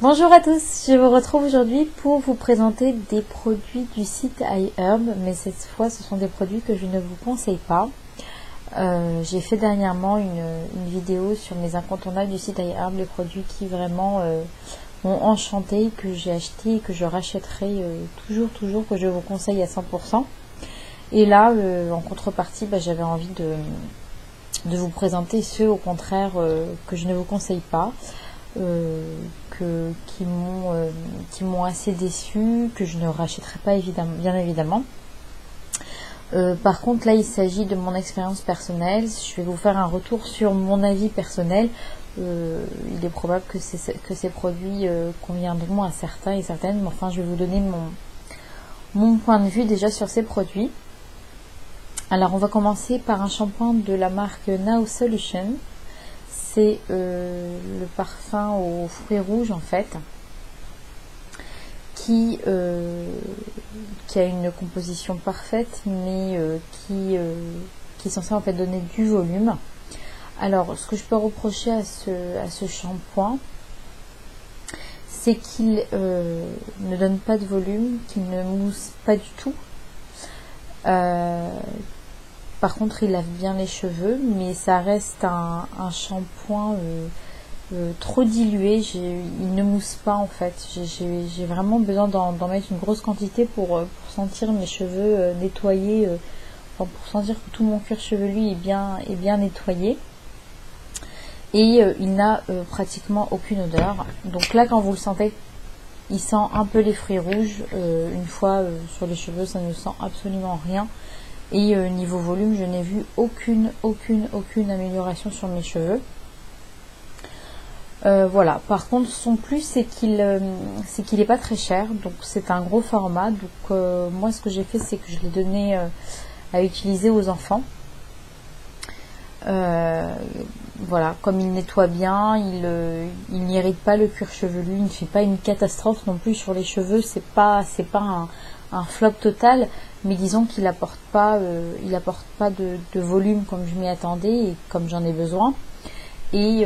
Bonjour à tous, je vous retrouve aujourd'hui pour vous présenter des produits du site iHerb, mais cette fois ce sont des produits que je ne vous conseille pas. J'ai fait dernièrement une vidéo sur mes incontournables du site iHerb, les produits qui vraiment m'ont enchanté, que j'ai acheté et que je rachèterai toujours, que je vous conseille à 100%. Et là, en contrepartie, j'avais envie de vous présenter ceux au contraire que je ne vous conseille pas. Qui m'ont assez déçu, que je ne rachèterai pas bien évidemment. Par contre là il s'agit de mon expérience personnelle, je vais vous faire un retour sur mon avis personnel. Il est probable que ces produits conviendront à certains et certaines, mais enfin je vais vous donner mon point de vue déjà sur ces produits. Alors on va commencer par un shampoing de la marque Now Solution. C'est le parfum aux fruits rouges en fait, qui a une composition parfaite, mais qui est censé en fait donner du volume. Alors ce que je peux reprocher à ce shampoing, c'est qu'il ne donne pas de volume, qu'il ne mousse pas du tout. Par contre, il lave bien les cheveux, mais ça reste un shampoing trop dilué. Il ne mousse pas en fait. J'ai vraiment besoin d'en mettre une grosse quantité pour sentir mes cheveux nettoyés, pour sentir que tout mon cuir chevelu est bien nettoyé. Et il n'a pratiquement aucune odeur. Donc là, quand vous le sentez, il sent un peu les fruits rouges. Une fois sur les cheveux, ça ne sent absolument rien. Et niveau volume, je n'ai vu aucune amélioration sur mes cheveux. Voilà. Par contre, son plus, c'est qu'il est pas très cher. Donc c'est un gros format. Donc moi, ce que j'ai fait, c'est que je l'ai donné à utiliser aux enfants. Voilà, comme il nettoie bien, il n'irrite pas le cuir chevelu, il ne fait pas une catastrophe non plus sur les cheveux. C'est pas un flop total, mais disons qu'il apporte pas de volume comme je m'y attendais et comme j'en ai besoin, et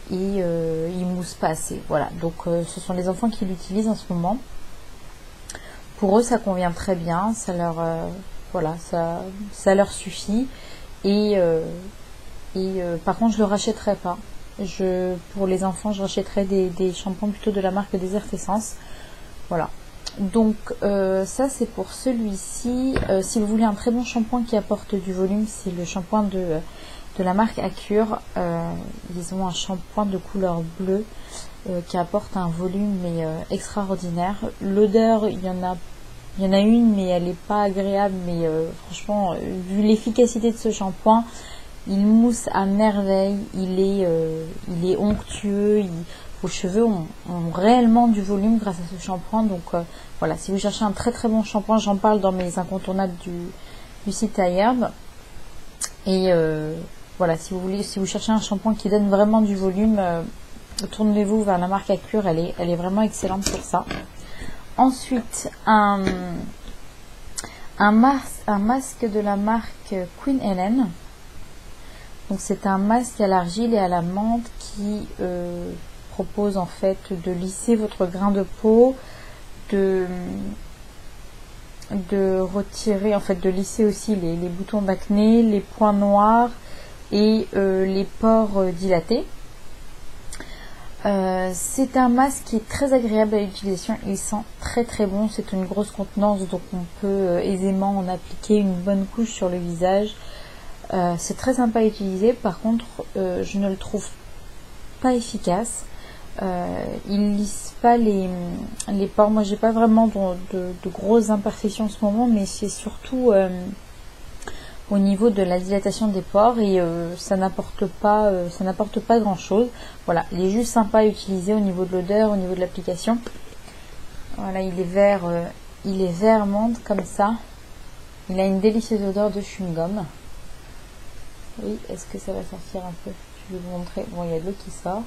il mousse pas assez. Voilà, donc ce sont les enfants qui l'utilisent en ce moment. Pour eux, ça convient très bien, ça leur suffit, et par contre, je le rachèterai pas. Pour les enfants, je rachèterai des shampoings plutôt de la marque Desert Essence. Voilà. Donc ça c'est pour celui-ci. Si vous voulez un très bon shampoing qui apporte du volume, c'est le shampoing de la marque Accure. Ils ont un shampoing de couleur bleue qui apporte un volume mais extraordinaire. L'odeur, il y en a une, mais elle n'est pas agréable. Mais franchement, vu l'efficacité de ce shampoing, il mousse à merveille. Il est onctueux. Vos cheveux ont réellement du volume grâce à ce shampoing. Donc voilà, si vous cherchez un très bon shampoing, j'en parle dans mes incontournables du site iHerb. Et voilà, si vous cherchez un shampoing qui donne vraiment du volume, tournez-vous vers la marque Accure, elle est vraiment excellente pour ça. Ensuite, un masque de la marque Queen Helen. Donc c'est un masque à l'argile et à la menthe qui propose en fait de lisser votre grain de peau, de retirer, en fait de lisser aussi les boutons d'acné, les points noirs et les pores dilatés. C'est un masque qui est très agréable à l'utilisation, il sent très bon, c'est une grosse contenance, donc on peut aisément en appliquer une bonne couche sur le visage. C'est très sympa à utiliser. Par contre, je ne le trouve pas efficace. Il lisse pas les pores. Moi, j'ai pas vraiment de grosses imperfections en ce moment, mais c'est surtout au niveau de la dilatation des pores, et ça n'apporte pas grand chose. Voilà, il est juste sympa à utiliser au niveau de l'odeur, au niveau de l'application. Voilà, il est vert menthe comme ça. Il a une délicieuse odeur de chewing-gum. Oui, est-ce que ça va sortir un peu? Je vais vous montrer. Bon, il y a de l'eau qui sort.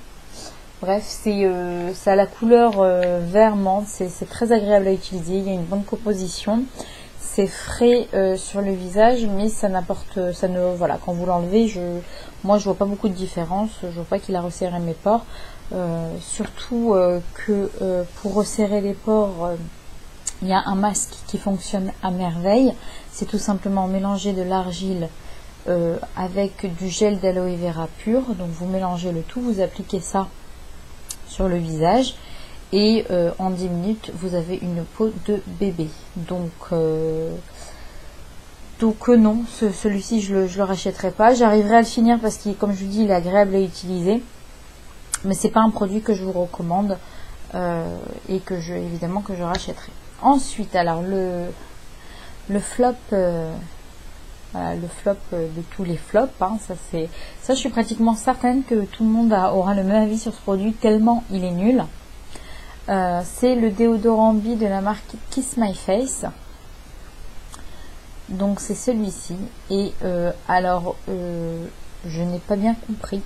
Bref, ça a la couleur vert menthe. C'est très agréable à utiliser. Il y a une bonne composition. c'est frais sur le visage, mais ça n'apporte, ça ne, voilà, quand vous l'enlevez, moi je vois pas beaucoup de différence, je vois pas qu'il a resserré mes pores, surtout que pour resserrer les pores, il y a un masque qui fonctionne à merveille, c'est tout simplement mélanger de l'argile avec du gel d'aloe vera pur, donc vous mélangez le tout, vous appliquez ça sur le visage, et en 10 minutes vous avez une peau de bébé. Donc non, celui-ci je le rachèterai pas. J'arriverai à le finir parce qu'il, comme je vous dis, il est agréable à utiliser, mais c'est pas un produit que je vous recommande et que évidemment que je rachèterai. Ensuite, alors le flop, voilà, le flop de tous les flops, hein, ça je suis pratiquement certaine que tout le monde aura le même avis sur ce produit tellement il est nul. C'est le déodorant B de la marque Kiss My Face. Donc c'est celui-ci. Et je n'ai pas bien compris.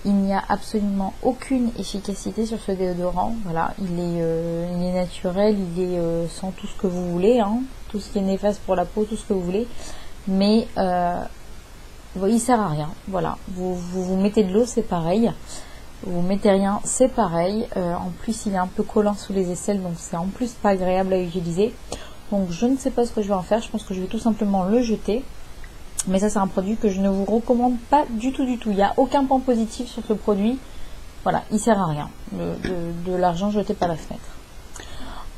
Il n'y a absolument aucune efficacité sur ce déodorant. Voilà, il est naturel, il est sans tout ce que vous voulez, hein, tout ce qui est néfaste pour la peau, tout ce que vous voulez. Mais il sert à rien. Voilà, vous mettez de l'eau, c'est pareil. Vous mettez rien, c'est pareil. En plus, il est un peu collant sous les aisselles, donc c'est en plus pas agréable à utiliser. Donc je ne sais pas ce que je vais en faire. Je pense que je vais tout simplement le jeter. Mais ça, c'est un produit que je ne vous recommande pas du tout, du tout. Il n'y a aucun point positif sur ce produit. Voilà, il sert à rien. De l'argent jeté par la fenêtre.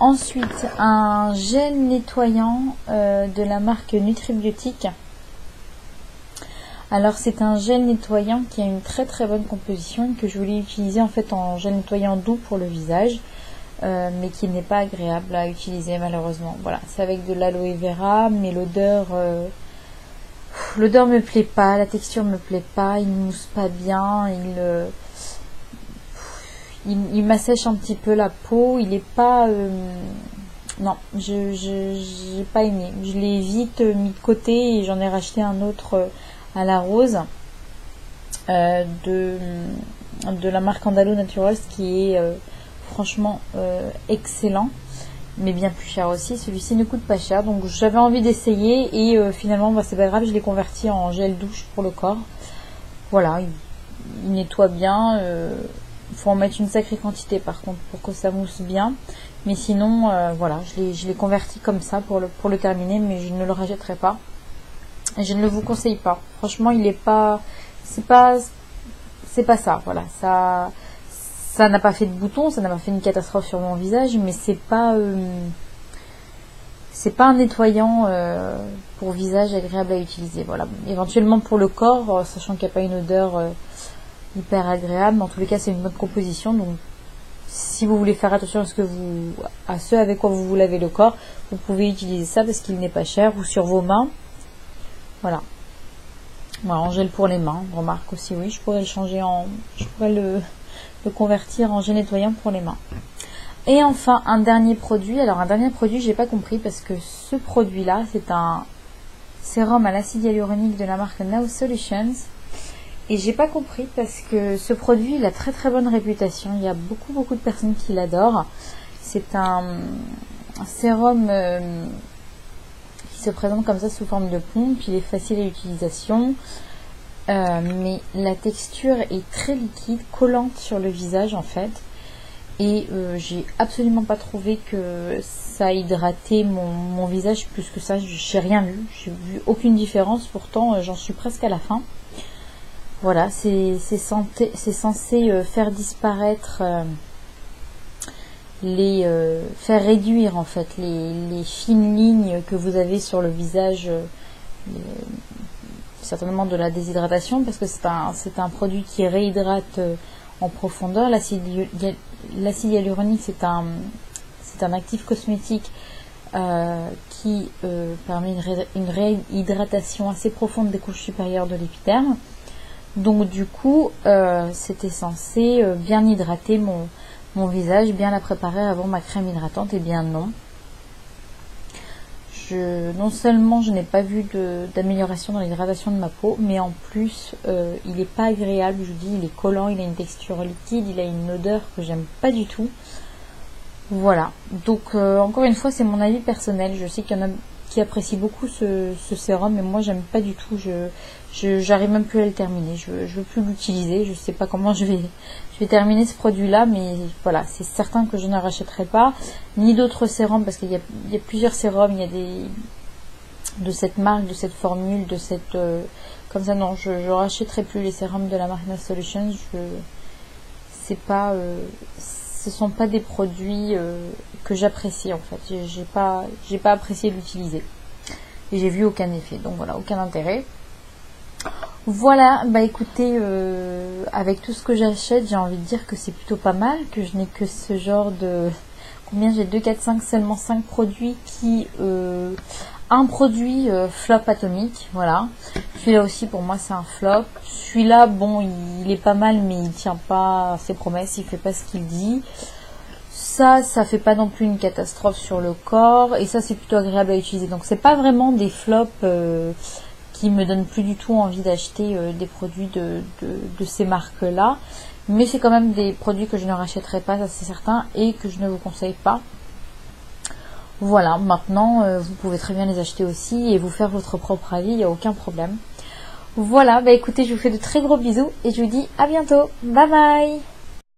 Ensuite, un gel nettoyant de la marque Nutribiotique. Alors c'est un gel nettoyant qui a une très très bonne composition, que je voulais utiliser en fait en gel nettoyant doux pour le visage, mais qui n'est pas agréable à utiliser malheureusement. Voilà, c'est avec de l'aloe vera, mais l'odeur me plaît pas, la texture me plaît pas, il mousse pas bien, il m'assèche un petit peu la peau, il est pas non, j'ai pas aimé. Je l'ai vite mis de côté et j'en ai racheté un autre à la rose de la marque Andalo Naturals, qui est franchement excellent, mais bien plus cher aussi. Celui-ci ne coûte pas cher, donc j'avais envie d'essayer et finalement c'est pas grave, je l'ai converti en gel douche pour le corps. Voilà, il nettoie bien, il faut en mettre une sacrée quantité par contre pour que ça mousse bien, mais sinon voilà, je l'ai converti comme ça pour le terminer, mais je ne le rachèterai pas. Je ne le vous conseille pas. Franchement, il est pas, c'est pas ça. Voilà, ça n'a pas fait de boutons, ça n'a pas fait une catastrophe sur mon visage, mais c'est pas un nettoyant pour visage agréable à utiliser. Voilà, éventuellement pour le corps, sachant qu'il n'y a pas une odeur hyper agréable, mais en tous les cas, c'est une bonne composition. Donc, si vous voulez faire attention à ce avec quoi vous lavez le corps, vous pouvez utiliser ça parce qu'il n'est pas cher, ou sur vos mains. Voilà, en gel pour les mains, remarque aussi, oui, je pourrais le convertir en gel nettoyant pour les mains. Et enfin, un dernier produit, j'ai pas compris parce que ce produit là, c'est un sérum à l'acide hyaluronique de la marque Now Solutions, et j'ai pas compris parce que ce produit, il a très très bonne réputation, il y a beaucoup de personnes qui l'adorent. C'est un sérum qui se présente comme ça sous forme de pompe, il est facile à l'utilisation, mais la texture est très liquide, collante sur le visage en fait, et j'ai absolument pas trouvé que ça hydratait mon visage plus que ça. J'ai rien vu, j'ai vu aucune différence, pourtant j'en suis presque à la fin. Voilà, c'est censé faire disparaître faire réduire en fait les fines lignes que vous avez sur le visage, certainement de la déshydratation, parce que c'est un produit qui réhydrate en profondeur. L'acide hyaluronique, c'est un actif cosmétique qui permet une réhydratation assez profonde des couches supérieures de l'épiderme. Donc du coup, c'était censé bien hydrater mon visage, bien la préparer avant ma crème hydratante. Et bien non. Non seulement je n'ai pas vu d'amélioration dans l'hydratation de ma peau, mais en plus il n'est pas agréable. Je vous dis, il est collant, il a une texture liquide, il a une odeur que j'aime pas du tout. Voilà, donc encore une fois c'est mon avis personnel, je sais qu'il y en a qui apprécient beaucoup ce sérum, mais moi j'aime pas du tout, j'arrive même plus à le terminer, je veux plus l'utiliser, je sais pas comment je vais terminer ce produit là, mais voilà, c'est certain que je ne rachèterai pas, ni d'autres sérums, parce qu'il y a plusieurs sérums, il y a de cette marque, de cette formule, de cette comme ça, non, je rachèterai plus les sérums de la marque Nail Solutions, c'est pas ce sont pas des produits que j'apprécie en fait. J'ai pas apprécié l'utiliser. Et j'ai vu aucun effet. Donc voilà, aucun intérêt. Voilà, bah écoutez, avec tout ce que j'achète, j'ai envie de dire que c'est plutôt pas mal, que je n'ai que ce genre de... Combien j'ai 2, 4, 5, seulement 5 produits qui... un produit flop atomique, voilà. Celui-là aussi pour moi c'est un flop. Celui-là, bon, il est pas mal mais il tient pas ses promesses, il fait pas ce qu'il dit. Ça fait pas non plus une catastrophe sur le corps et ça c'est plutôt agréable à utiliser. Donc c'est pas vraiment des flops qui me donnent plus du tout envie d'acheter des produits de ces marques-là. Mais c'est quand même des produits que je ne rachèterai pas, ça c'est certain, et que je ne vous conseille pas. Voilà, maintenant vous pouvez très bien les acheter aussi et vous faire votre propre avis, il n'y a aucun problème. Voilà, bah écoutez, je vous fais de très gros bisous et je vous dis à bientôt. Bye bye!